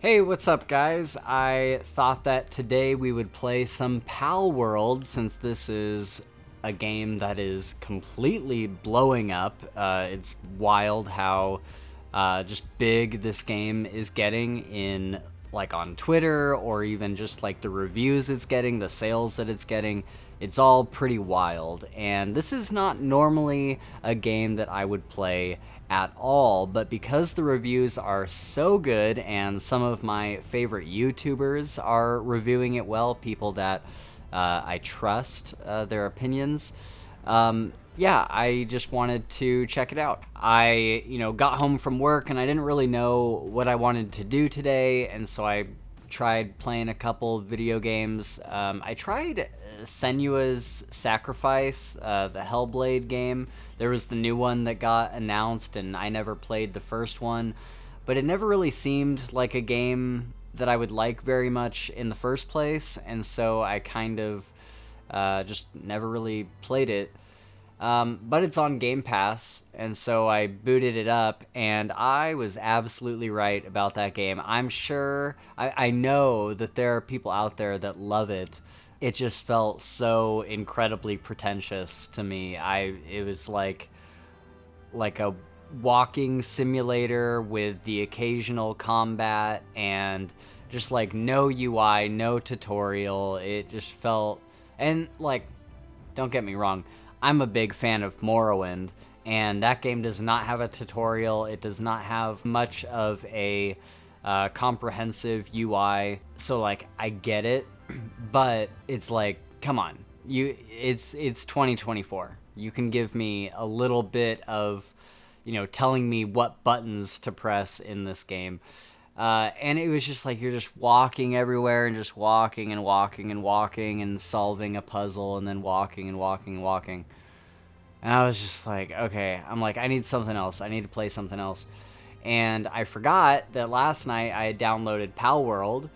Hey, what's up, guys? I thought that today we would play some Palworld since this is a game that is completely blowing up. It's wild how just big this game is getting in like on Twitter or even just like the reviews it's getting, the sales that it's getting. It's all pretty wild, and this is not normally a game that I would play at all, but because the reviews are so good and some of my favorite YouTubers are reviewing it well, people that I trust their opinions, yeah, I just wanted to check it out. I, got home from work and I didn't really know what I wanted to do today, and so I tried playing a couple video games. I tried Senua's Sacrifice, the Hellblade game. There was the new one that got announced, and I never played the first one, but it never really seemed like a game that I would like very much in the first place, and so I kind of just never really played it. But it's on Game Pass, and so I booted it up, and I was absolutely right about that game. I'm sure, I know that there are people out there that love it. It just felt so incredibly pretentious to me. It was like a walking simulator with the occasional combat and just like no UI, no tutorial. It just felt, and like, don't get me wrong, I'm a big fan of Morrowind, and that game does not have a tutorial. It does not have much of a comprehensive UI. So like, I get it, but it's like, come on, it's 2024. You can give me a little bit of, telling me what buttons to press in this game. And it was just like you're just walking everywhere and just walking and walking and walking and solving a puzzle and then walking and walking and walking. And I was just like, okay, I'm like, I need something else. I need to play something else. And I forgot that last night I had downloaded Palworld,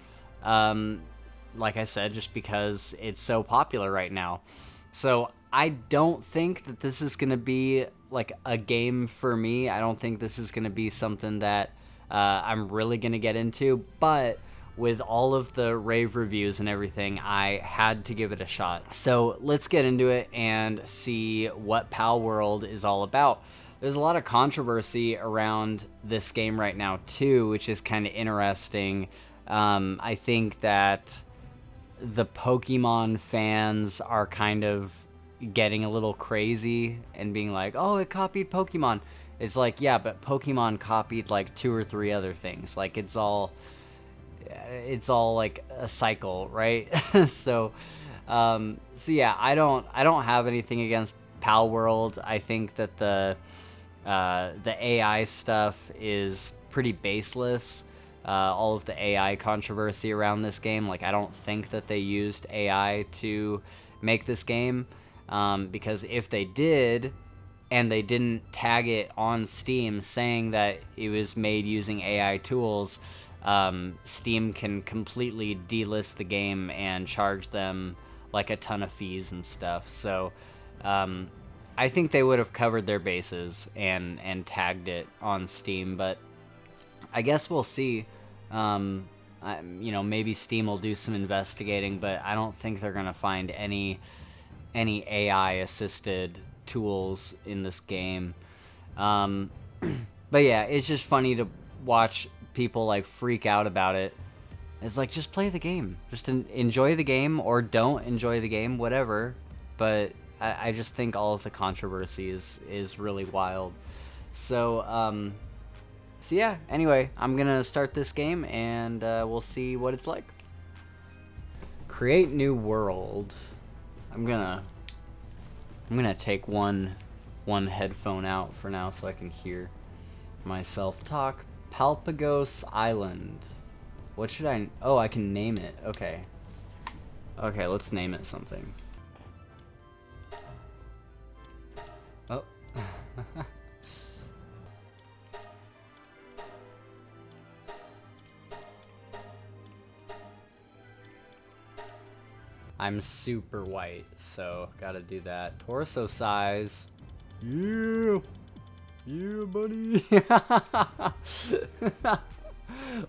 like I said, just because it's so popular right now. So I don't think that this is going to be like a game for me. I don't think this is going to be something that I'm really going to get into, but with all of the rave reviews and everything, I had to give it a shot. So let's get into it and see what Palworld is all about. There's a lot of controversy around this game right now too, which is kind of interesting. I think that the Pokemon fans are kind of getting a little crazy and being like, oh, it copied Pokemon. It's like, yeah, but Pokemon copied like 2 or 3 other things. Like it's all like a cycle, right? So yeah, I don't have anything against Palworld. I think that the AI stuff is pretty baseless. All of the AI controversy around this game, like I don't think that they used AI to make this game, because if they did, and they didn't tag it on Steam saying that it was made using AI tools, Steam can completely delist the game and charge them like a ton of fees and stuff. So I think they would have covered their bases and tagged it on Steam, but I guess we'll see. Maybe Steam will do some investigating, but I don't think they're gonna find any AI assisted tools in this game. But yeah, it's just funny to watch people like freak out about it. It's like, just play the game, just enjoy the game, or don't enjoy the game, whatever. But I just think all of the controversy is really wild. So yeah, anyway, I'm gonna start this game and we'll see what it's like. Create new world. I'm gonna take one headphone out for now so I can hear myself talk. Palpagos Island. What should I... Oh, I can name it. Okay. Okay, let's name it something. Oh. I'm super white, so gotta do that. Torso size. Yeah, buddy.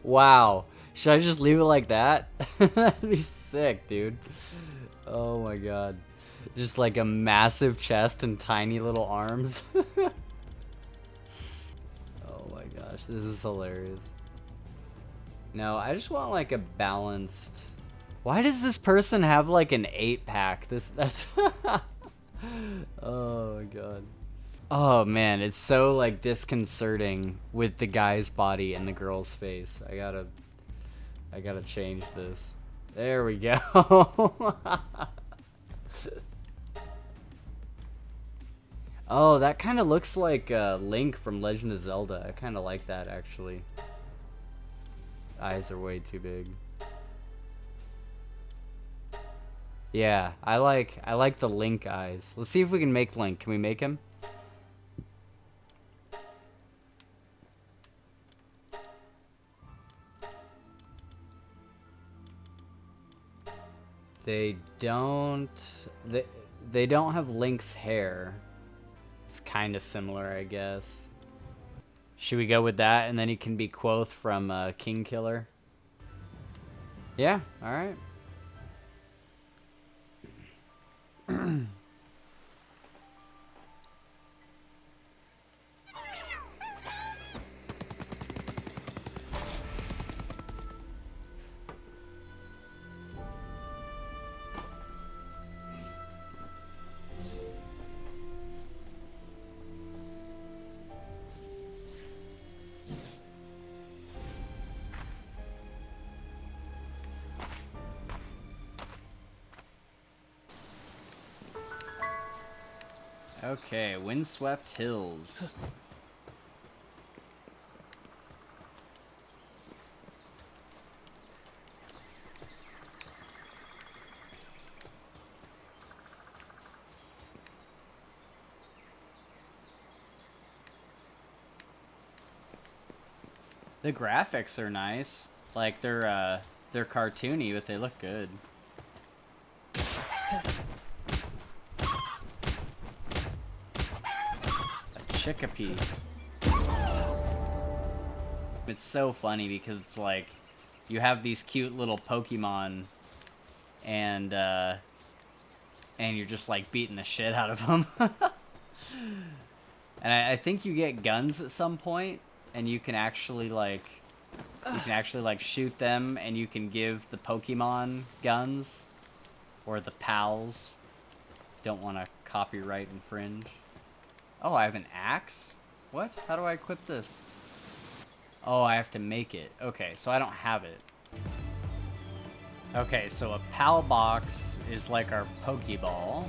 Wow. Should I just leave it like that? That'd be sick, dude. Oh my god. Just like a massive chest and tiny little arms. Oh my gosh, this is hilarious. No, I just want like a balanced... Why does this person have like an 8-pack? That's... Oh my god. Oh man, it's so like disconcerting with the guy's body and the girl's face. I gotta change this. There we go. Oh, that kind of looks like Link from Legend of Zelda. I kind of like that actually. Eyes are way too big. Yeah, I like the Link eyes. Let's see if we can make Link. Can we make him? They don't have Link's hair. It's kind of similar, I guess. Should we go with that and then he can be Quoth from King Killer? Yeah, all right. Okay, Windswept Hills. The graphics are nice. Like they're cartoony, but they look good. Chickapee. It's so funny because it's like you have these cute little Pokemon and you're just like beating the shit out of them. And I think you get guns at some point and you can actually like shoot them and you can give the Pokemon guns or the pals. Don't want to copyright infringe. Oh, I have an axe? What? How do I equip this? Oh, I have to make it. Okay, so I don't have it. Okay, so a PAL box is like our Pokeball.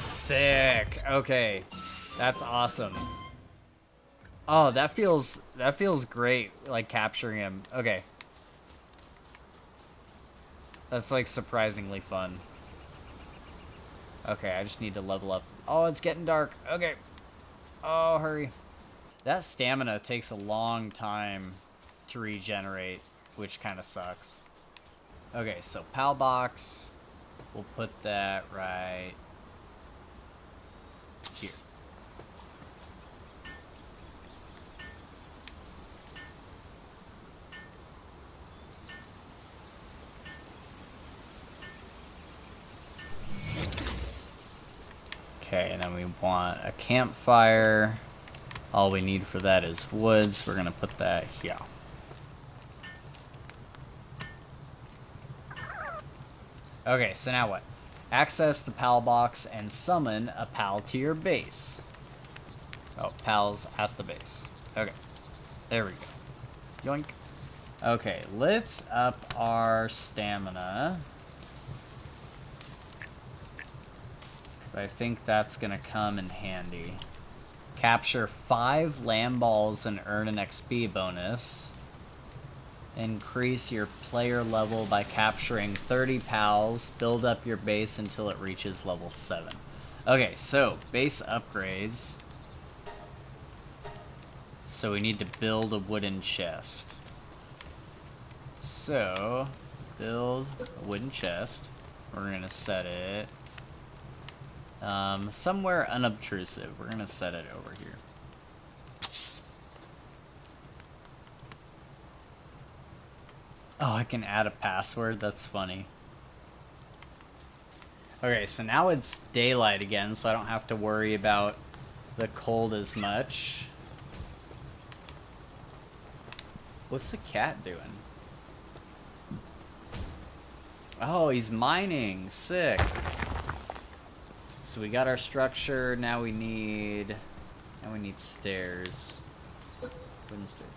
Sick. Okay, that's awesome. Oh, that feels great, like capturing him. Okay. That's like surprisingly fun. Okay, I just need to level up. Oh, it's getting dark. Okay. Oh, hurry. That stamina takes a long time to regenerate, which kind of sucks. Okay, so PAL box. We'll put that right here. Okay, and then we want a campfire. All we need for that is woods. We're gonna put that here. Okay, so now what? Access the PAL box and summon a PAL to your base. Oh, PAL's at the base. Okay, there we go. Yoink. Okay, let's up our stamina. I think that's gonna come in handy. Capture 5 land balls and earn an XP bonus. Increase your player level by capturing 30 pals. Build up your base until it reaches level 7. Okay, so base upgrades. So we need to build a wooden chest. So Build a wooden chest. We're gonna set it somewhere unobtrusive. We're gonna set it over here. Oh, I can add a password? That's funny. Okay, so now it's daylight again, so I don't have to worry about the cold as much. What's the cat doing? Oh, he's mining. Sick. So we got our structure. Now we need stairs. Wooden stairs.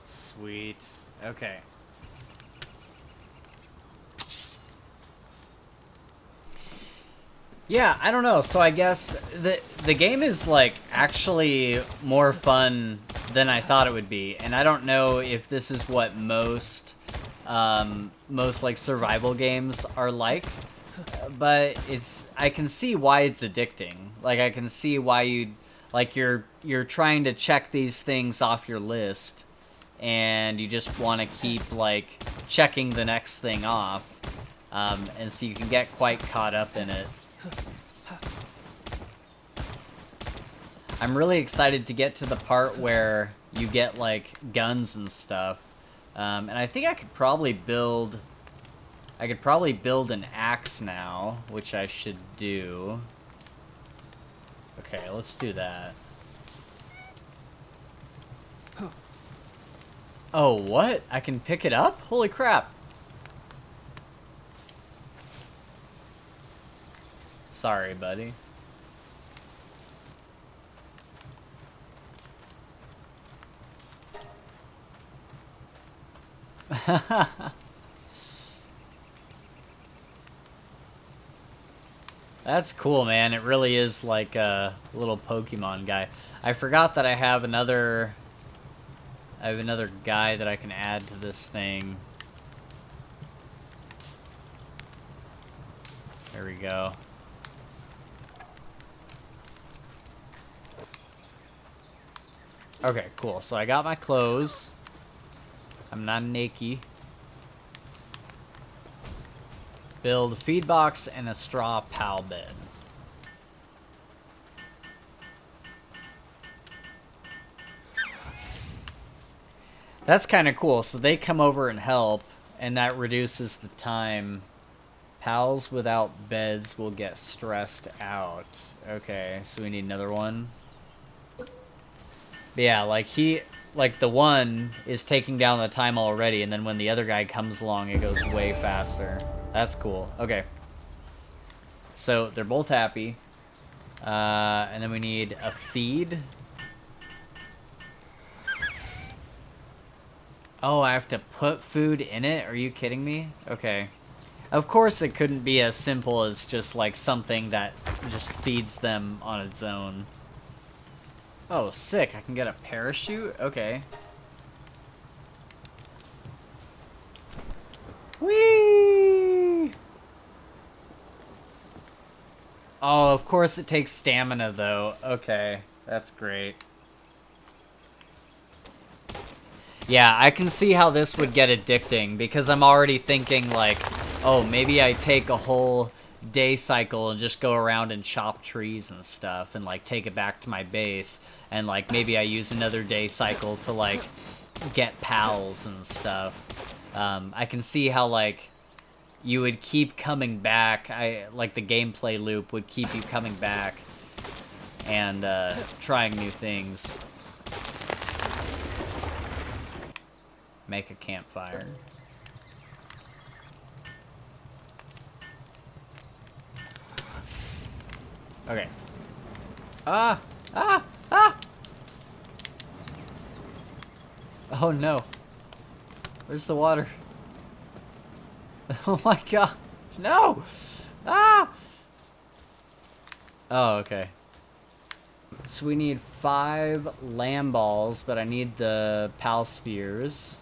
Sweet. Okay. Yeah, I don't know. So I guess the game is like actually more fun than I thought it would be, and I don't know if this is what most like survival games are like, but I can see why it's addicting. Like I can see why you're trying to check these things off your list, and you just want to keep like checking the next thing off, and so you can get quite caught up in it. I'm really excited to get to the part where you get like guns and stuff, and I think I could probably build an axe now, which I should do. Okay, let's do that. Oh, what? I can pick it up? Holy crap. Sorry, buddy. That's cool, man. It really is like a little Pokemon guy. I forgot that I have another guy that I can add to this thing. There we go. Okay, cool. So I got my clothes. I'm not naked. Build a feed box and a straw pal bed. That's kind of cool. So they come over and help, and that reduces the time. Pals without beds will get stressed out. Okay, so we need another one. But yeah, like the one is taking down the time already, and then when the other guy comes along, it goes way faster. That's cool. Okay. So they're both happy. And then we need a feed. Oh, I have to put food in it? Are you kidding me? Okay. Of course it couldn't be as simple as just like something that just feeds them on its own. Oh, sick. I can get a parachute? Okay. Whee! Oh, of course it takes stamina, though. Okay, that's great. Yeah, I can see how this would get addicting, because I'm already thinking, like, oh, maybe I take a whole day cycle and just go around and chop trees and stuff, and, like, take it back to my base, and, like, maybe I use another day cycle to, like, get pals and stuff. I can see how, like, you would keep coming back. Like the gameplay loop would keep you coming back and trying new things. Make a campfire. Okay. Ah! Ah! Ah! Oh no. Where's the water? Oh my god. No! Ah! Oh, okay. So we need 5 lamb balls, but I need the pal spheres.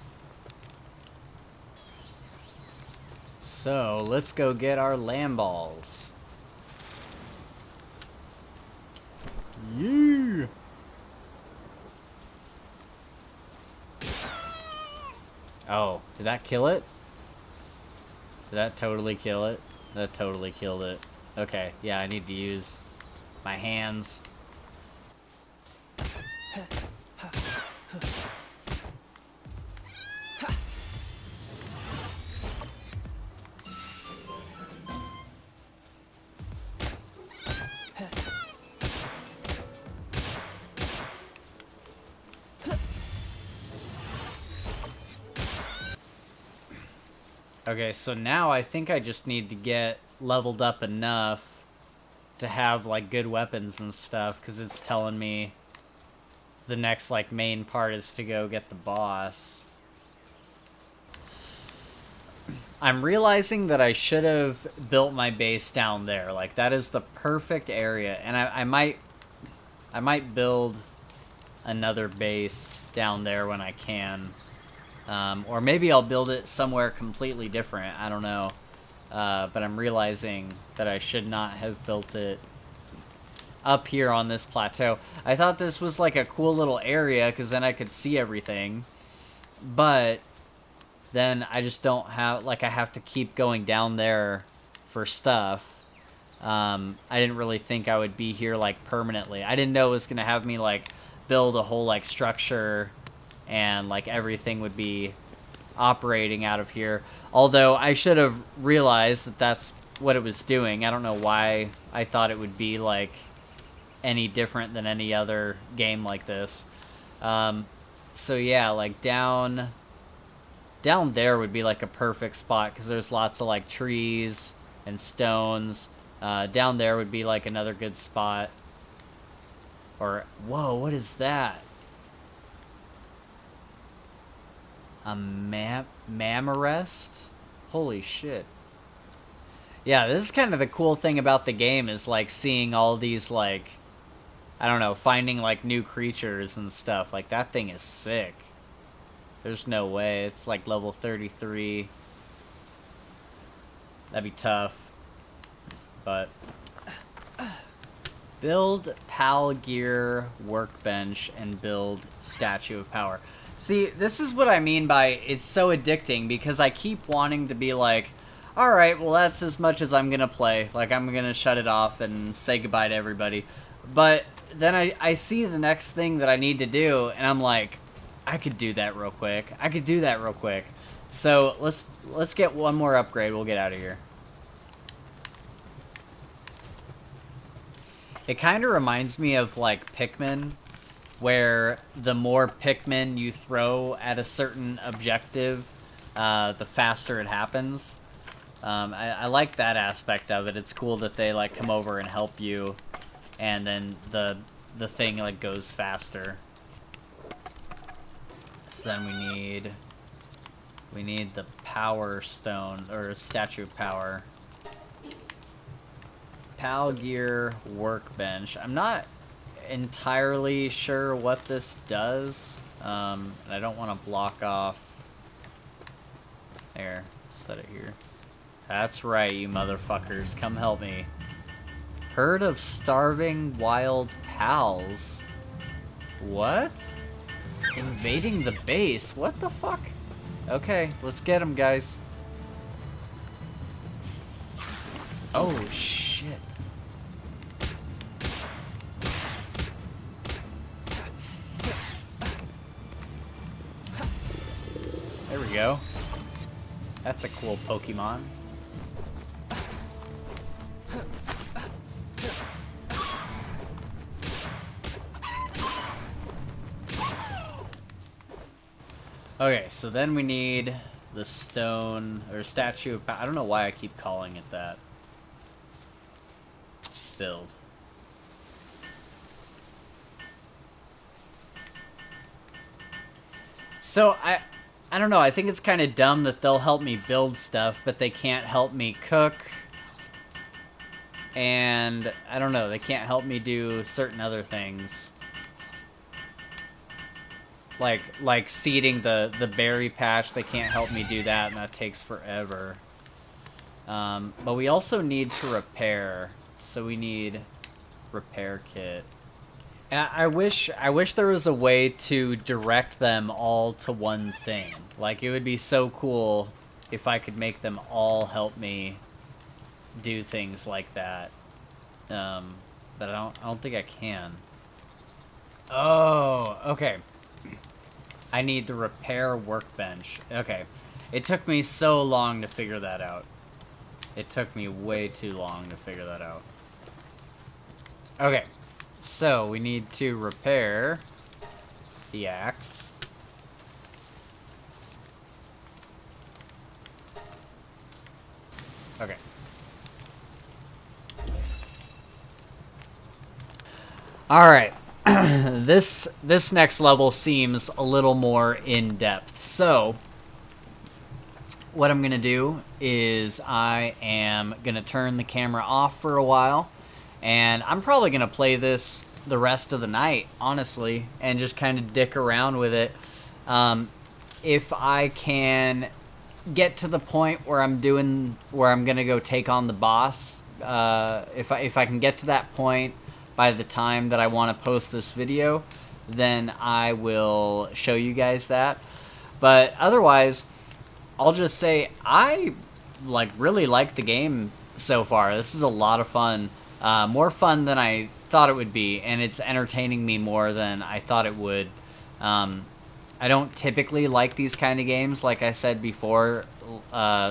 So, let's go get our land balls. Yeah! Oh, did that kill it? Did that totally kill it? That totally killed it. Okay, yeah, I need to use my hands. Okay, so now I think I just need to get leveled up enough to have, like, good weapons and stuff, because it's telling me the next, like, main part is to go get the boss. I'm realizing that I should have built my base down there. Like, that is the perfect area, and I might build another base down there when I can. Or maybe I'll build it somewhere completely different. I don't know. But I'm realizing that I should not have built it up here on this plateau. I thought this was like a cool little area because then I could see everything. But then I just don't have... Like, I have to keep going down there for stuff. I didn't really think I would be here, like, permanently. I didn't know it was going to have me, like, build a whole, like, structure... and, like, everything would be operating out of here. Although, I should have realized that that's what it was doing. I don't know why I thought it would be, like, any different than any other game like this. So, yeah, like, down there would be, like, a perfect spot, because there's lots of, like, trees and stones. Down there would be, like, another good spot. Or, whoa, what is that? A Mamarest? Holy shit. Yeah, this is kind of the cool thing about the game is, like, seeing all these, like, I don't know, finding, like, new creatures and stuff. Like, that thing is sick. There's no way. It's, like, level 33. That'd be tough. But... build Pal Gear Workbench and build Statue of Power. See, this is what I mean by it's so addicting, because I keep wanting to be like, alright, well, that's as much as I'm gonna play. Like, I'm gonna shut it off and say goodbye to everybody. But then I see the next thing that I need to do, and I'm like, I could do that real quick. I could do that real quick. So, let's get one more upgrade. We'll get out of here. It kind of reminds me of, like, Pikmin, where the more Pikmin you throw at a certain objective, the faster it happens. I like that aspect of it. It's cool that they, like, come over and help you, and then the thing, like, goes faster. So then we need the Power Stone, or Statue of Power. Pal Gear Workbench. I'm not entirely sure what this does. And I don't want to block off. There, set it here. That's right, you motherfuckers. Come help me. Herd of starving wild pals. What? Invading the base? What the fuck? Okay, let's get them, guys. Oh, shit. There we go. That's a cool Pokemon. Okay, so then we need the stone, or statue of... I don't know why I keep calling it that. Build. So, I don't know, I think it's kind of dumb that they'll help me build stuff, but they can't help me cook. And, I don't know, they can't help me do certain other things. Like seeding the berry patch, they can't help me do that, and that takes forever. But we also need to repair, so we need repair kit. And I wish there was a way to direct them all to one thing. Like, it would be so cool if I could make them all help me do things like that. But I don't think I can. Oh, okay. I need the repair workbench. Okay. It took me so long to figure that out. It took me way too long to figure that out. Okay. So, we need to repair the axe. Okay. Alright. This next level seems a little more in-depth. So, what I'm going to do is I am going to turn the camera off for a while. And I'm probably going to play this the rest of the night, honestly, and just kind of dick around with it. If I can get to the point where I'm going to go take on the boss, if I can get to that point by the time that I want to post this video, then I will show you guys that. But otherwise, I'll just say I really like the game so far. This is a lot of fun. More fun than I thought it would be, and it's entertaining me more than I thought it would. I don't typically like these kind of games. Like I said before,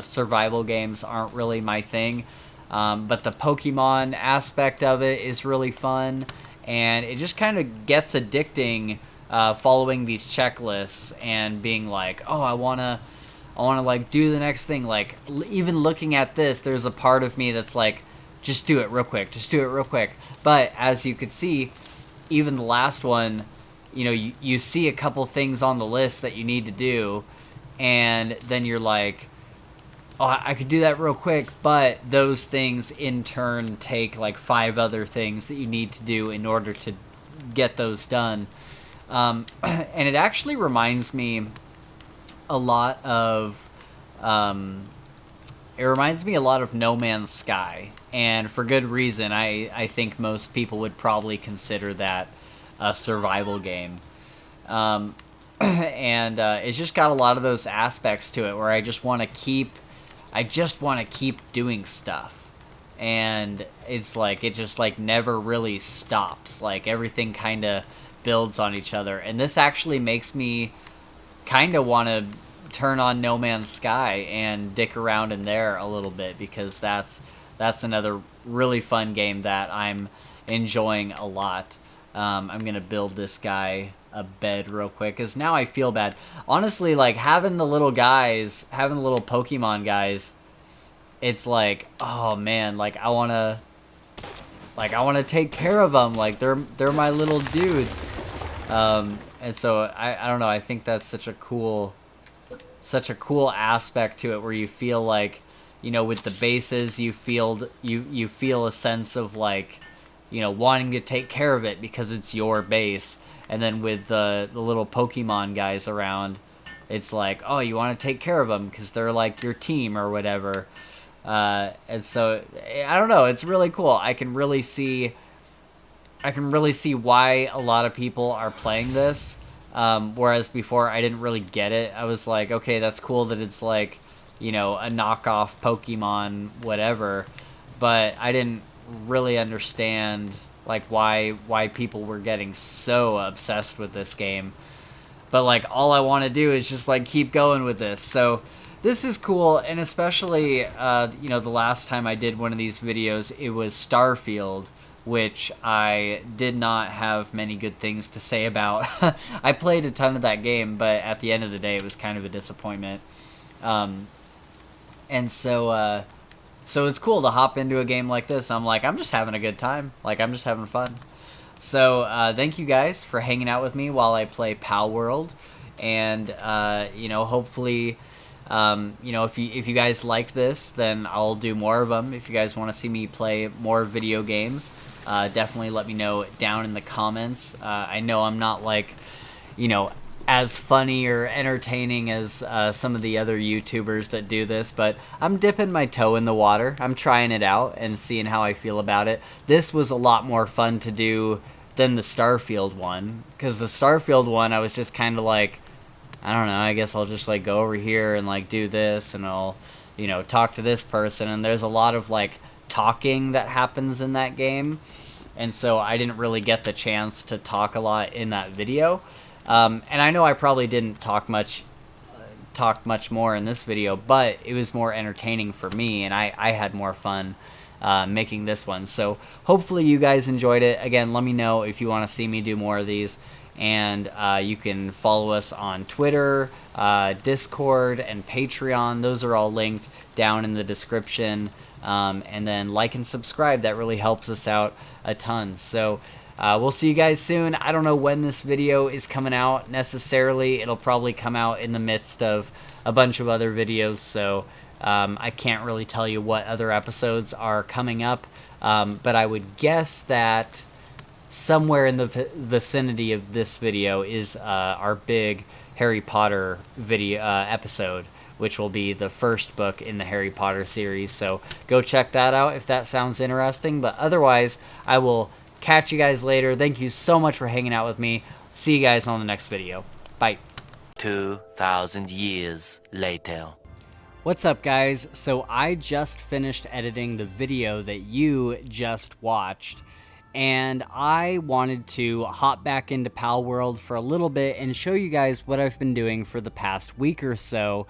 survival games aren't really my thing. But the Pokemon aspect of it is really fun, and it just kind of gets addicting following these checklists and being like, oh, I want to like do the next thing. Like, even looking at this, there's a part of me that's like, just do it real quick, just do it real quick. But as you could see, even the last one, you know, you see a couple things on the list that you need to do, and then you're like, oh, I could do that real quick, but those things in turn take like 5 other things that you need to do in order to get those done. And it actually reminds me a lot of No Man's Sky, and for good reason. I think most people would probably consider that a survival game. And it's just got a lot of those aspects to it where I just want to keep doing stuff, and it's like it just like never really stops. Like, everything kind of builds on each other, and this actually makes me kind of want to turn on No Man's Sky and dick around in there a little bit, because that's another really fun game that I'm enjoying a lot. I'm gonna build this guy a bed real quick, because now I feel bad. Honestly, like, having the little Pokemon guys, it's like, oh man, like I wanna take care of them. Like, they're my little dudes. And so I don't know. I think that's such a cool aspect to it, where you feel like, you know, with the bases, you feel a sense of like, you know, wanting to take care of it because it's your base. And then with the little Pokemon guys around, it's like, oh, you want to take care of them because they're like your team or whatever. And so I don't know, it's really cool. I can really see why a lot of people are playing this. Whereas before I didn't really get it. I was like, okay, that's cool that it's like, you know, a knockoff Pokemon whatever, but I didn't really understand like why people were getting so obsessed with this game. But like, all I want to do is just like keep going with this. So this is cool, and especially you know, the last time I did one of these videos, it was Starfield, which I did not have many good things to say about. I played a ton of that game, but at the end of the day, it was kind of a disappointment. And so it's cool to hop into a game like this. I'm like, I'm just having a good time. Like, I'm just having fun. So thank you guys for hanging out with me while I play Palworld. And, you know, hopefully, you know, if you guys like this, then I'll do more of them. If you guys want to see me play more video games, definitely let me know down in the comments. I know I'm not like, you know, as funny or entertaining as some of the other YouTubers that do this, but I'm dipping my toe in the water. I'm trying it out and seeing how I feel about it. This was a lot more fun to do than the Starfield one, because the Starfield one, I was just kind of like, I don't know, I guess I'll just like go over here and like do this, and I'll, you know, talk to this person, and there's a lot of like talking that happens in that game, and so I didn't really get the chance to talk a lot in that video. And I know I probably didn't talk much more in this video, but it was more entertaining for me, and I had more fun making this one. So hopefully you guys enjoyed it. Again, let me know if you want to see me do more of these, and you can follow us on Twitter, Discord, and Patreon. Those are all linked down in the description. And then like and subscribe. That really helps us out a ton. So we'll see you guys soon. I don't know when this video is coming out necessarily. It'll probably come out in the midst of a bunch of other videos, so I can't really tell you what other episodes are coming up, but I would guess that somewhere in the vicinity of this video is our big Harry Potter video episode, which will be the first book in the Harry Potter series. So go check that out if that sounds interesting. But otherwise, I will catch you guys later. Thank you so much for hanging out with me. See you guys on the next video. Bye. 2,000 years later. What's up, guys? So I just finished editing the video that you just watched, and I wanted to hop back into Palworld for a little bit and show you guys what I've been doing for the past week or so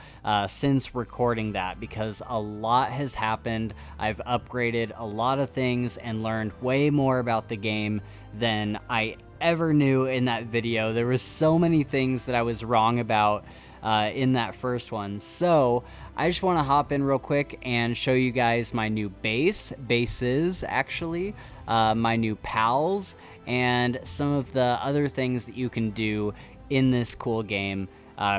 since recording that, because a lot has happened. I've upgraded a lot of things and learned way more about the game than I ever knew in that video. There was so many things that I was wrong about in that first one. So I just want to hop in real quick and show you guys my new bases actually, my new pals, and some of the other things that you can do in this cool game,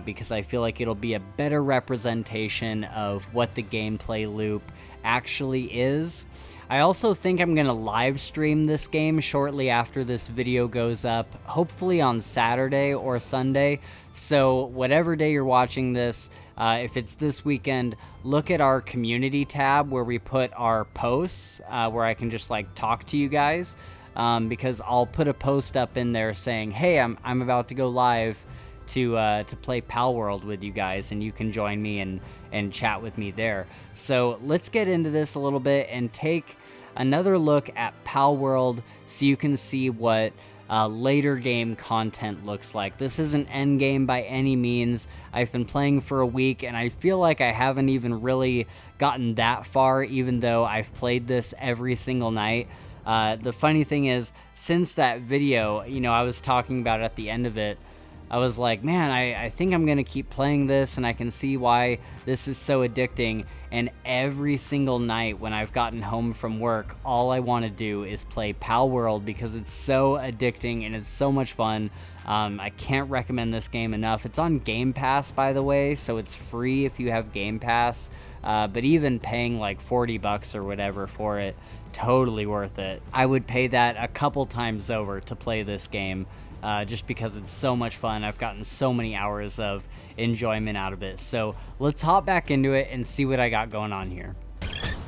because I feel like it'll be a better representation of what the gameplay loop actually is. I also think I'm going to live stream this game shortly after this video goes up, hopefully on Saturday or Sunday. So whatever day you're watching this, if it's this weekend, look at our community tab where we put our posts, where I can just like talk to you guys, because I'll put a post up in there saying, hey, I'm about to go live to play Palworld with you guys, and you can join me and chat with me there. So let's get into this a little bit and take another look at Palworld so you can see what later game content looks like. This isn't end game by any means. I've been playing for a week and I feel like I haven't even really gotten that far, even though I've played this every single night. The funny thing is, since that video, you know, I was talking about at the end of it, I was like, man, I think I'm going to keep playing this, and I can see why this is so addicting. And every single night when I've gotten home from work, all I want to do is play Palworld because it's so addicting and it's so much fun. I can't recommend this game enough. It's on Game Pass, by the way, so it's free if you have Game Pass. But even paying like 40 bucks or whatever for it, totally worth it. I would pay that a couple times over to play this game. Just because it's so much fun. I've gotten so many hours of enjoyment out of it. So let's hop back into it and see what I got going on here.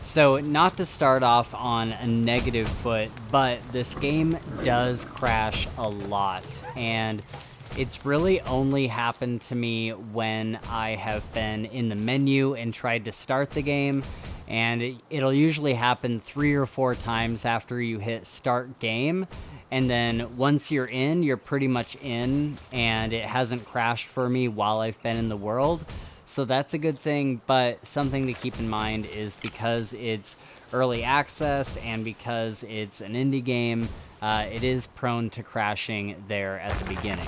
So not to start off on a negative foot, but this game does crash a lot, and it's really only happened to me when I have been in the menu and tried to start the game, and it'll usually happen 3 or 4 times after you hit start game. And then once you're in, you're pretty much in, and it hasn't crashed for me while I've been in the world. So that's a good thing, but something to keep in mind is because it's early access and because it's an indie game, it is prone to crashing there at the beginning.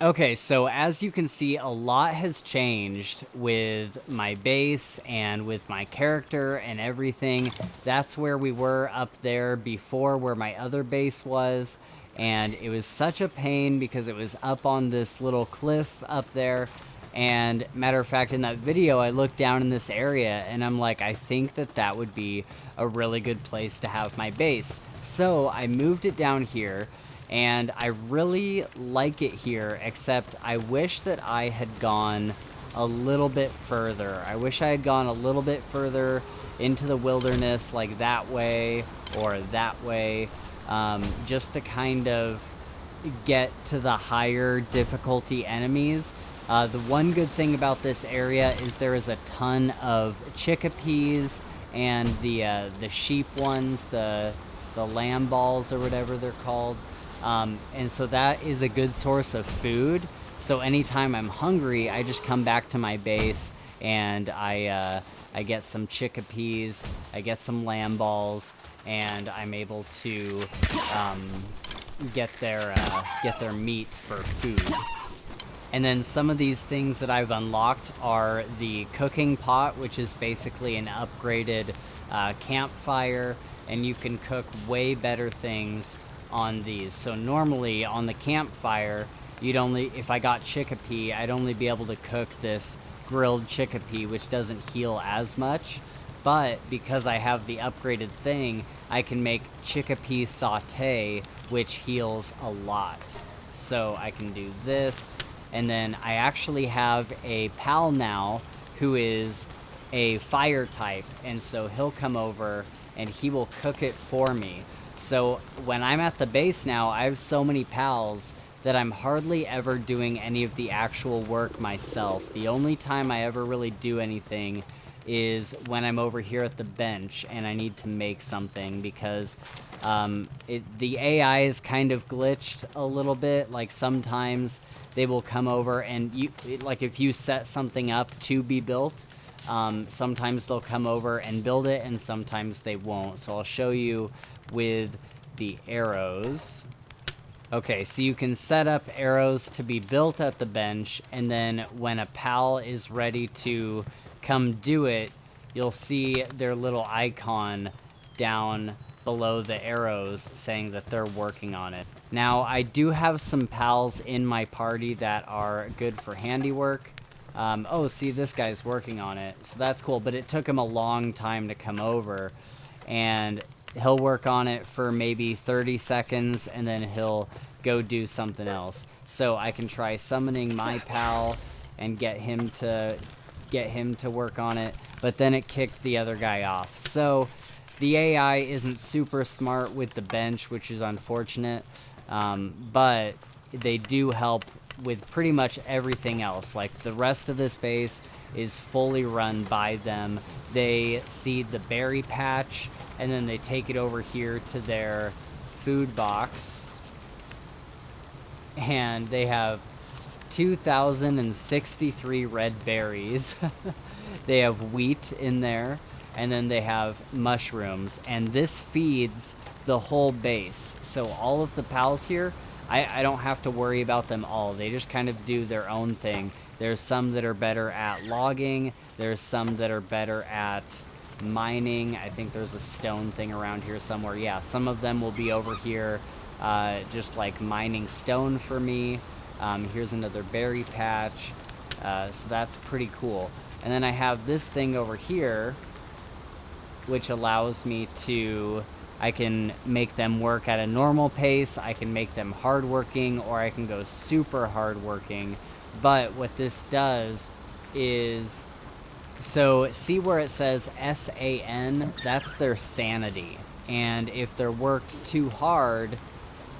Okay, so as you can see, a lot has changed with my base and with my character and everything. That's where we were up there before, where my other base was, and it was such a pain because it was up on this little cliff up there. And matter of fact, in that video, I looked down in this area and I'm like, I think that would be a really good place to have my base. So I moved it down here. and I really like it here, except I wish that I had gone a little bit further. I wish I had gone a little bit further into the wilderness, like that way or that way, just to kind of get to the higher difficulty enemies. The one good thing about this area is there is a ton of chickapees and the sheep ones, the lamb balls or whatever they're called. And so that is a good source of food. So anytime I'm hungry, I just come back to my base and I get some chickapees, I get some lamb balls, and I'm able to get their meat for food. And then some of these things that I've unlocked are the cooking pot, which is basically an upgraded campfire, and you can cook way better things on these. So normally on the campfire, if I got chickpea, I'd only be able to cook this grilled chickpea, which doesn't heal as much. But because I have the upgraded thing, I can make chickpea saute, which heals a lot. So I can do this, and then I actually have a pal now who is a fire type, and so he'll come over and he will cook it for me. So when I'm at the base now, I have so many pals that I'm hardly ever doing any of the actual work myself. The only time I ever really do anything is when I'm over here at the bench and I need to make something, because the AI is kind of glitched a little bit. Like sometimes they will come over and like if you set something up to be built, sometimes they'll come over and build it and sometimes they won't. So I'll show you with the arrows. Okay, so you can set up arrows to be built at the bench, and then when a pal is ready to come do it, you'll see their little icon down below the arrows saying that they're working on it. Now, I do have some pals in my party that are good for handiwork. Oh, see, this guy's working on it, so that's cool, but it took him a long time to come over, and he'll work on it for maybe 30 seconds, and then he'll go do something else. So I can try summoning my pal and get him to work on it, but then it kicked the other guy off. So the AI isn't super smart with the bench, which is unfortunate, but they do help with pretty much everything else. Like the rest of this base is fully run by them. They seed the berry patch, and then they take it over here to their food box, and they have 2,063 red berries. They have wheat in there, and then they have mushrooms, and this feeds the whole base. So all of the pals here, I don't have to worry about them all. They just kind of do their own thing. There's some that are better at logging, there's some that are better at mining. I think there's a stone thing around here somewhere. Yeah, some of them will be over here just like mining stone for me. Here's another berry patch, so that's pretty cool. And then I have this thing over here which allows me to, I can make them work at a normal pace, I can make them hardworking, or I can go super hardworking. But what this does is, so see where it says SAN? That's their sanity. And if they're worked too hard,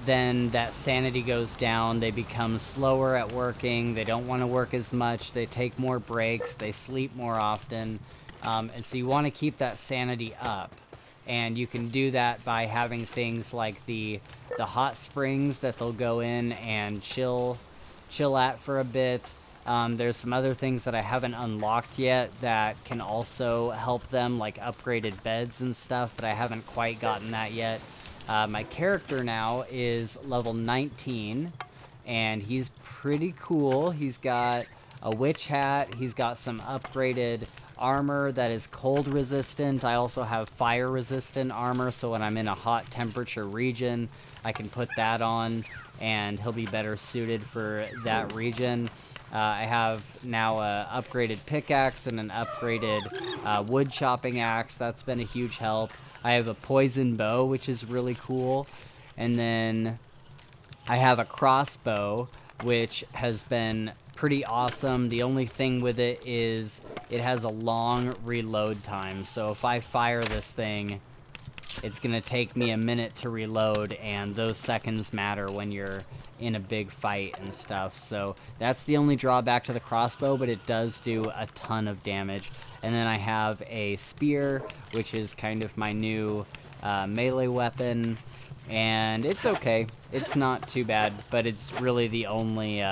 then that sanity goes down. They become slower at working. They don't want to work as much. They take more breaks. They sleep more often. And so you want to keep that sanity up. And you can do that by having things like the hot springs that they'll go in and chill at for a bit. There's some other things that I haven't unlocked yet that can also help them, like upgraded beds and stuff, but I haven't quite gotten that yet. My character now is level 19, and he's pretty cool. He's got a witch hat. He's got some upgraded armor that is cold resistant. I also have fire resistant armor, so when I'm in a hot temperature region, I can put that on, and he'll be better suited for that region. I have now a upgraded pickaxe and an upgraded wood chopping axe. That's been a huge help. I have a poison bow, which is really cool. And then I have a crossbow, which has been pretty awesome. The only thing with it is it has a long reload time. So if I fire this thing, it's going to take me a minute to reload, and those seconds matter when you're in a big fight and stuff. So that's the only drawback to the crossbow, but it does do a ton of damage. And then I have a spear, which is kind of my new melee weapon, and it's okay. It's not too bad, but it's really the only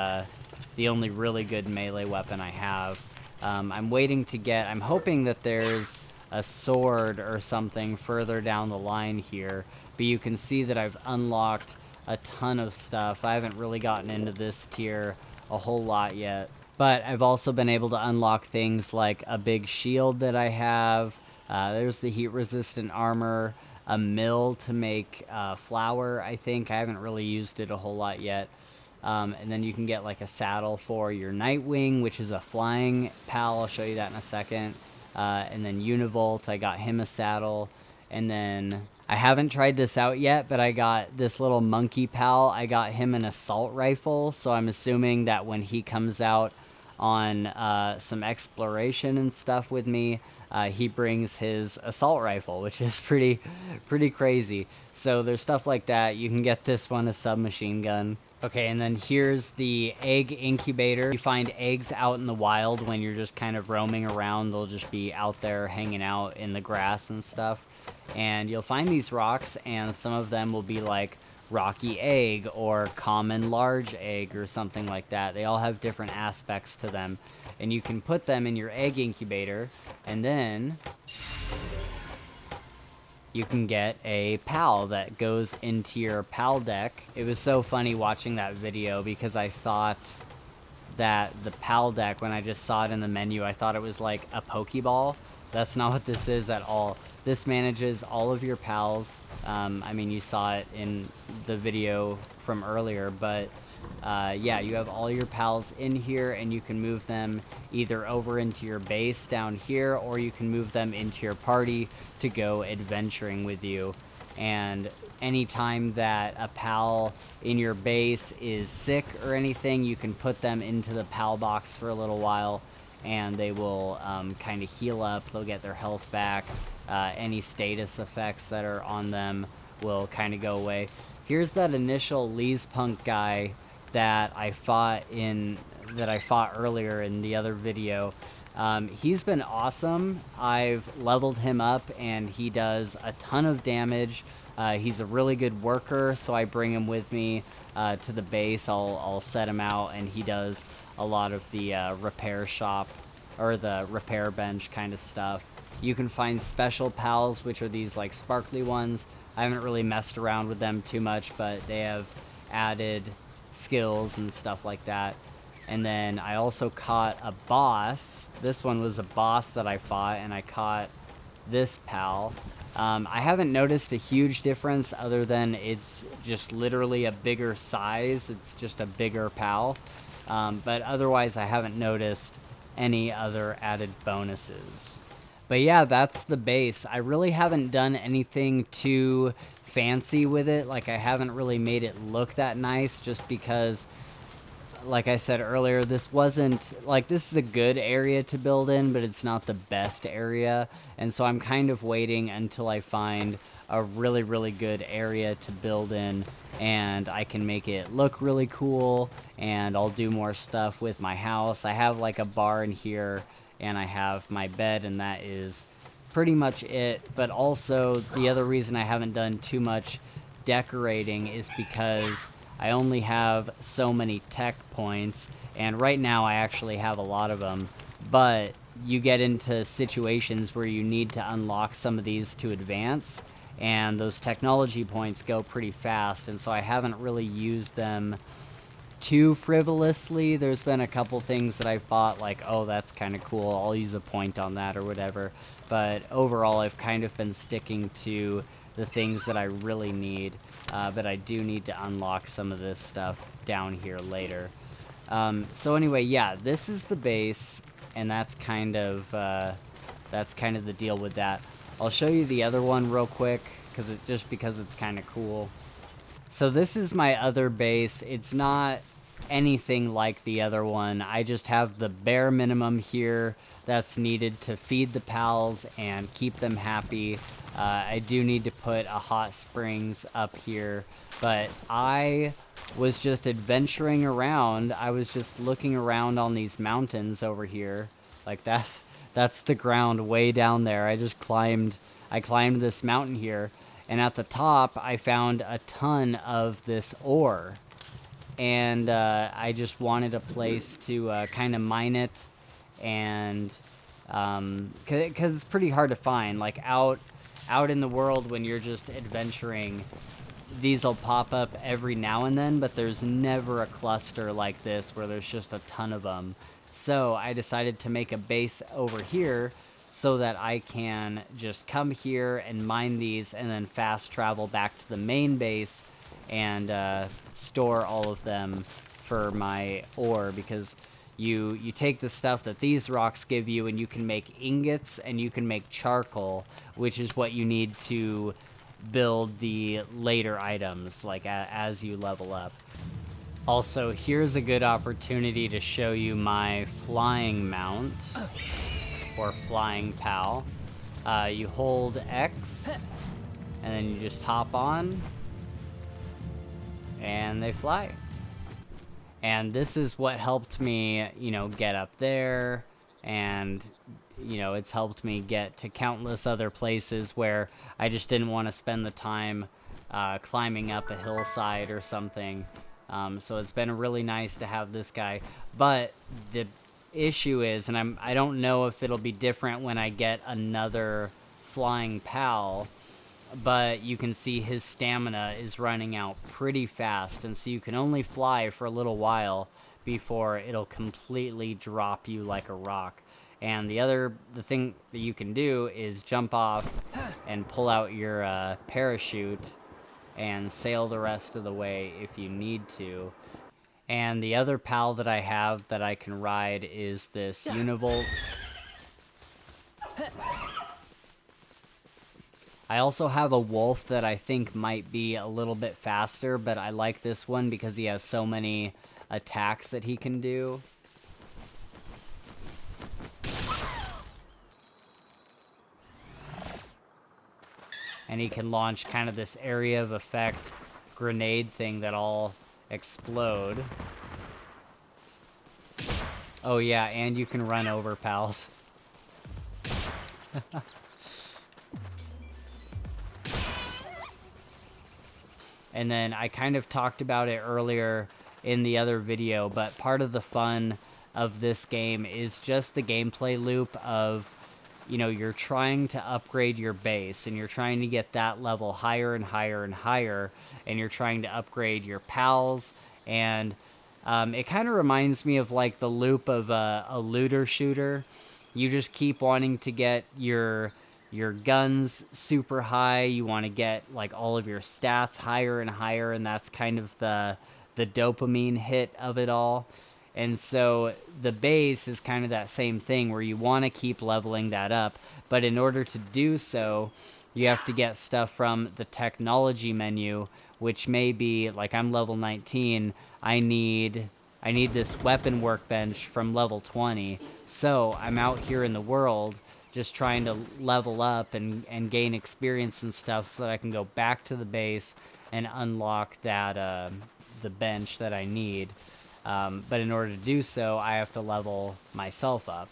really good melee weapon I have. I'm waiting to get... I'm hoping that there's a sword or something further down the line here, but you can see that I've unlocked a ton of stuff. I haven't really gotten into this tier a whole lot yet, but I've also been able to unlock things like a big shield that I have. There's the heat resistant armor, a mill to make flour. I think I haven't really used it a whole lot yet. And then you can get like a saddle for your Nightwing, which is a flying pal. I'll show you that in a second. And then Univolt, I got him a saddle. And then I haven't tried this out yet, but I got this little monkey pal. I got him an assault rifle, so I'm assuming that when he comes out on some exploration and stuff with me, he brings his assault rifle, which is pretty crazy. So there's stuff like that. You can get this one, a submachine gun. Okay, and then here's the egg incubator. You find eggs out in the wild when you're just kind of roaming around. They'll just be out there hanging out in the grass and stuff. And you'll find these rocks, and some of them will be like rocky egg or common large egg or something like that. They all have different aspects to them. And you can put them in your egg incubator, and then you can get a pal that goes into your pal deck. It was so funny watching that video because I thought that the pal deck, when I just saw it in the menu, I thought it was like a Pokeball. That's not what this is at all. This manages all of your pals. I mean, you saw it in the video from earlier, but yeah, you have all your pals in here, and you can move them either over into your base down here, or you can move them into your party to go adventuring with you. And anytime that a pal in your base is sick or anything, you can put them into the pal box for a little while, and they will kind of heal up. They'll get their health back. Any status effects that are on them will kind of go away. Here's that initial Lee's Punk guy that I fought earlier in the other video. He's been awesome. I've leveled him up, and he does a ton of damage. He's a really good worker, so I bring him with me to the base. I'll set him out, and he does a lot of the repair shop or the repair bench kind of stuff. You can find special pals, which are these like sparkly ones. I haven't really messed around with them too much, but they have added skills and stuff like that. And then I also caught a boss. This one was a boss that I fought, and I caught this pal. I haven't noticed a huge difference other than it's just literally a bigger size. It's just a bigger pal. But otherwise, I haven't noticed any other added bonuses. But yeah, that's the base. I really haven't done anything too fancy with it. Like, I haven't really made it look that nice, just because, like I said earlier, this is a good area to build in, but it's not the best area. And so I'm kind of waiting until I find a really, really good area to build in, and I can make it look really cool, and I'll do more stuff with my house. I have like a bar in here, and I have my bed, and that is pretty much it. But also, the other reason I haven't done too much decorating is because I only have so many tech points, and right now I actually have a lot of them, but you get into situations where you need to unlock some of these to advance, and those technology points go pretty fast, and so I haven't really used them too frivolously. There's been a couple things that I've bought, like, oh, that's kind of cool, I'll use a point on that or whatever, but overall I've kind of been sticking to the things that I really need, but I do need to unlock some of this stuff down here later. So anyway, yeah, this is the base, and that's kind of the deal with that. I'll show you the other one real quick, because it's kind of cool. So this is my other base. It's not anything like the other one. I just have the bare minimum here that's needed to feed the pals and keep them happy. I do need to put a hot springs up here, but I was just adventuring around. I was just looking around on these mountains over here. Like that's the ground way down there. I climbed this mountain here, and at the top I found a ton of this ore. And I just wanted a place to kind of mine it, and because it's pretty hard to find. Like out in the world when you're just adventuring, these will pop up every now and then, but there's never a cluster like this where there's just a ton of them. So I decided to make a base over here so that I can just come here and mine these and then fast travel back to the main base and store all of them for my ore, because you take the stuff that these rocks give you and you can make ingots and you can make charcoal, which is what you need to build the later items, like as you level up. Also, here's a good opportunity to show you my flying mount, or flying pal. You hold X, and then you just hop on, and they fly. And this is what helped me, you know, get up there, and, you know, it's helped me get to countless other places where I just didn't want to spend the time climbing up a hillside or something. So it's been really nice to have this guy. But the issue is, and I don't know if it'll be different when I get another flying pal, but you can see his stamina is running out pretty fast, and so you can only fly for a little while before it'll completely drop you like a rock. And the thing that you can do is jump off and pull out your parachute and sail the rest of the way if you need to. And the other pal that I have that I can ride is this Univolt. I also have a wolf that I think might be a little bit faster, but I like this one because he has so many attacks that he can do. And he can launch kind of this area of effect grenade thing that'll explode. Oh yeah, and you can run over pals. And then I kind of talked about it earlier in the other video, but part of the fun of this game is just the gameplay loop of, you know, you're trying to upgrade your base, and you're trying to get that level higher and higher and higher, and you're trying to upgrade your pals, and it kind of reminds me of like the loop of a looter shooter. You just keep wanting to get your guns super high, you want to get like all of your stats higher and higher, and that's kind of the dopamine hit of it all. And so the base is kind of that same thing where you want to keep leveling that up, but in order to do so, you have to get stuff from the technology menu, which may be, like, I'm level 19, I need this weapon workbench from level 20, so I'm out here in the world just trying to level up and gain experience and stuff so that I can go back to the base and unlock that the bench that I need. But in order to do so, I have to level myself up.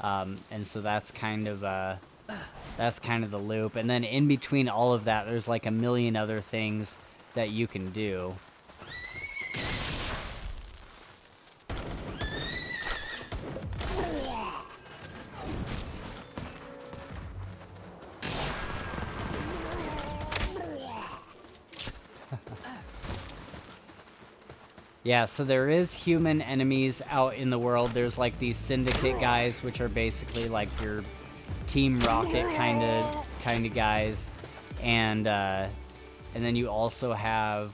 And so that's kind of the loop. And then in between all of that, there's like a million other things that you can do. Yeah, so there is human enemies out in the world. There's like these syndicate guys, which are basically like your Team Rocket kind of guys, and then you also have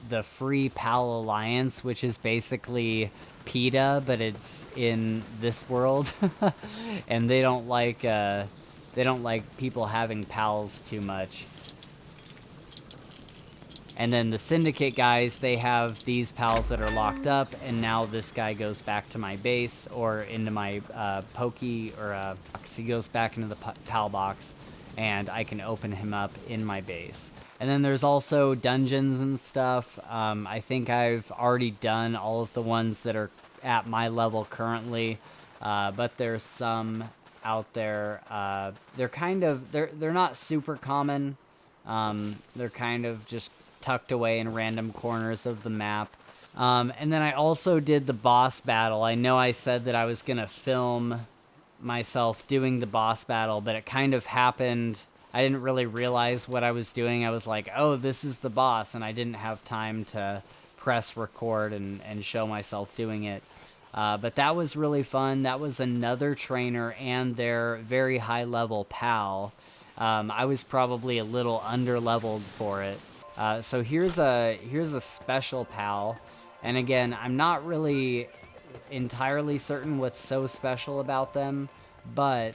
the Free Pal Alliance, which is basically PETA, but it's in this world, and they don't like people having pals too much. And then the Syndicate guys, they have these pals that are locked up, and now this guy goes back to my base, or into my Pokey, or he goes back into the pal box, and I can open him up in my base. And then there's also dungeons and stuff. I think I've already done all of the ones that are at my level currently, but there's some out there. They're not super common. They're kind of just tucked away in random corners of the map. And then I also did the boss battle. I know I said that I was going to film myself doing the boss battle, but it kind of happened. I didn't really realize what I was doing. I was like, oh, this is the boss, and I didn't have time to press record and show myself doing it. But that was really fun. That was another trainer and their very high-level pal. I was probably a little under-leveled for it. So here's a special pal. And again, I'm not really entirely certain what's so special about them, but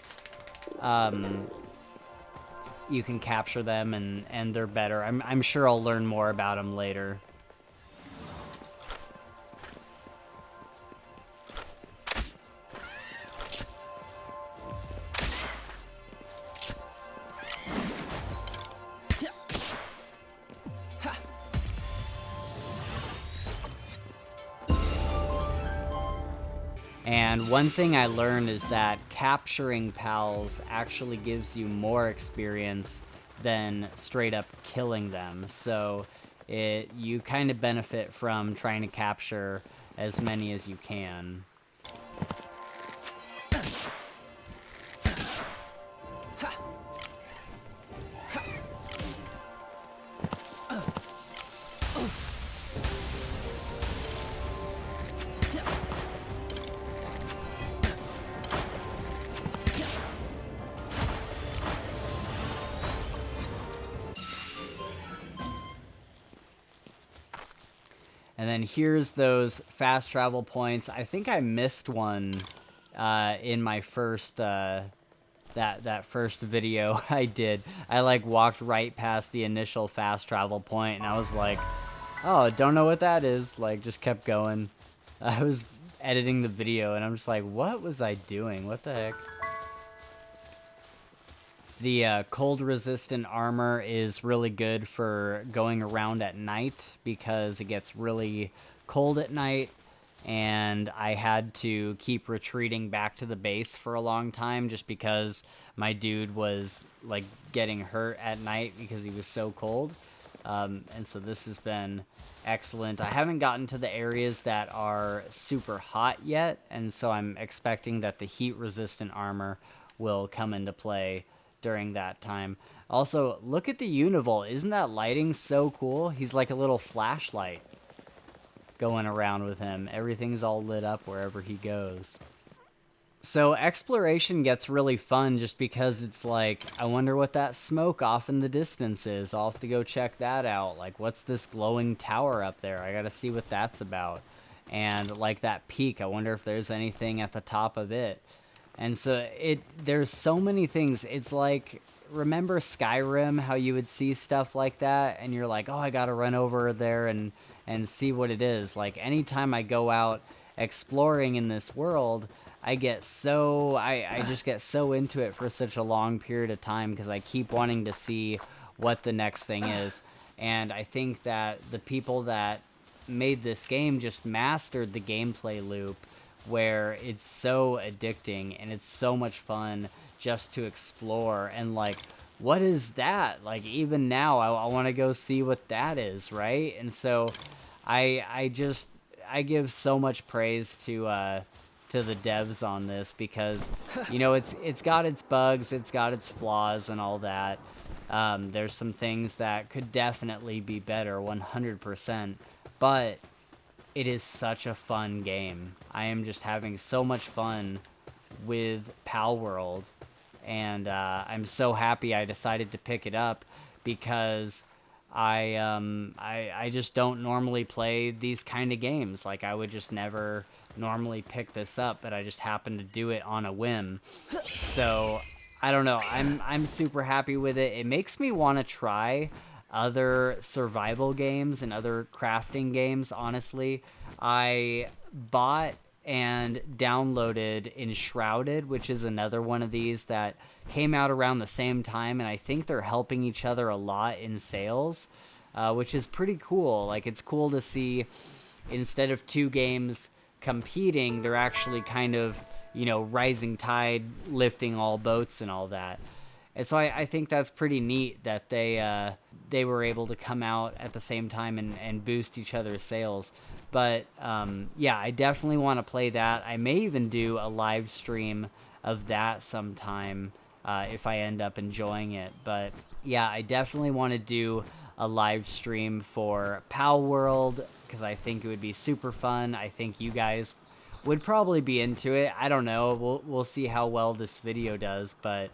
you can capture them and they're better. I'm sure I'll learn more about them later. And one thing I learned is that capturing pals actually gives you more experience than straight up killing them. So you kind of benefit from trying to capture as many as you can. And then here's those fast travel points. I think I missed one in my first that first video I did. I like walked right past the initial fast travel point, and I was like, oh, don't know what that is. Like, just kept going. I was editing the video, and I'm just like, what was I doing? What the heck? The cold resistant armor is really good for going around at night because it gets really cold at night, and I had to keep retreating back to the base for a long time just because my dude was like getting hurt at night because he was so cold. And so this has been excellent. I haven't gotten to the areas that are super hot yet, and so I'm expecting that the heat resistant armor will come into play during that time. Also, look at the Univol. Isn't that lighting so cool? He's like a little flashlight going around with him. Everything's all lit up wherever he goes. So exploration gets really fun just because it's like, I wonder what that smoke off in the distance is. I'll have to go check that out. Like, what's this glowing tower up there? I gotta see what that's about. And like that peak, I wonder if there's anything at the top of it. And so there's so many things. It's like, remember Skyrim, how you would see stuff like that and you're like, oh, I gotta run over there and see what it is. Like, anytime I go out exploring in this world, I just get so into it for such a long period of time because I keep wanting to see what the next thing is. And I think that the people that made this game just mastered the gameplay loop where it's so addicting and it's so much fun just to explore. And like, what is that? Like, even now I want to go see what that is, right? And so I give so much praise to the devs on this because, you know, it's got its bugs, it's got its flaws and all that. There's some things that could definitely be better, 100%, but it is such a fun game. I am just having so much fun with Palworld, and I'm so happy I decided to pick it up because I just don't normally play these kind of games. Like, I would just never normally pick this up, but I just happened to do it on a whim. So I don't know. I'm super happy with it. It makes me want to try other survival games and other crafting games, honestly. I bought and downloaded Enshrouded, which is another one of these that came out around the same time, and I think they're helping each other a lot in sales, which is pretty cool. Like, it's cool to see, instead of two games competing, they're actually kind of, you know, rising tide, lifting all boats and all that. And so I think that's pretty neat that they were able to come out at the same time and boost each other's sales. But yeah, I definitely want to play that. I may even do a live stream of that sometime if I end up enjoying it. But yeah, I definitely want to do a live stream for Palworld because I think it would be super fun. I think you guys would probably be into it. I don't know. We'll see how well this video does, but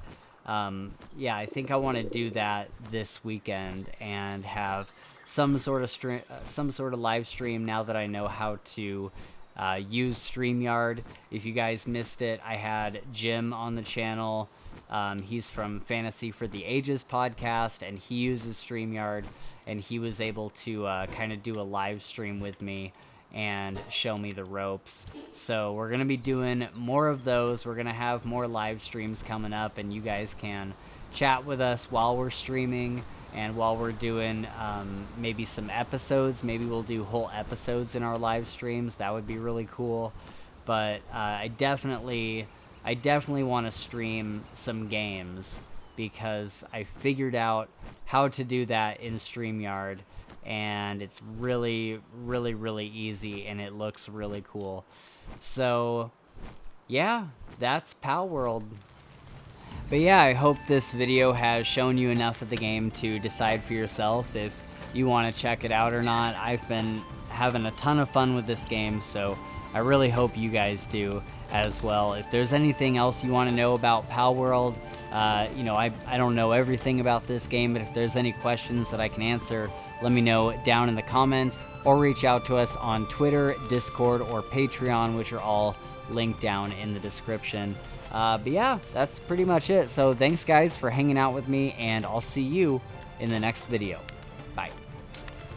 yeah, I think I want to do that this weekend and have some sort of live stream now that I know how to use StreamYard. If you guys missed it, I had Jim on the channel. He's from Fantasy for the Ages podcast, and he uses StreamYard, and he was able to kind of do a live stream with me and show me the ropes. So we're going to be doing more of those. We're going to have more live streams coming up, and you guys can chat with us while we're streaming and while we're doing maybe some episodes. Maybe we'll do whole episodes in our live streams. That would be really cool. But I definitely want to stream some games because I figured out how to do that in StreamYard, and it's really, really, really easy, and it looks really cool. So yeah, that's Palworld. But yeah, I hope this video has shown you enough of the game to decide for yourself if you want to check it out or not. I've been having a ton of fun with this game, so I really hope you guys do as well. If there's anything else you want to know about Palworld, you know, I don't know everything about this game, but if there's any questions that I can answer, let me know down in the comments, or reach out to us on Twitter, Discord, or Patreon, which are all linked down in the description. But yeah, that's pretty much it. So thanks guys for hanging out with me, and I'll see you in the next video. Bye.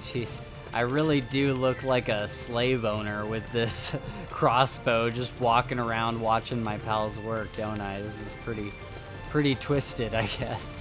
Jeez, I really do look like a slave owner with this crossbow, just walking around watching my pals work, don't I? This is pretty twisted, I guess.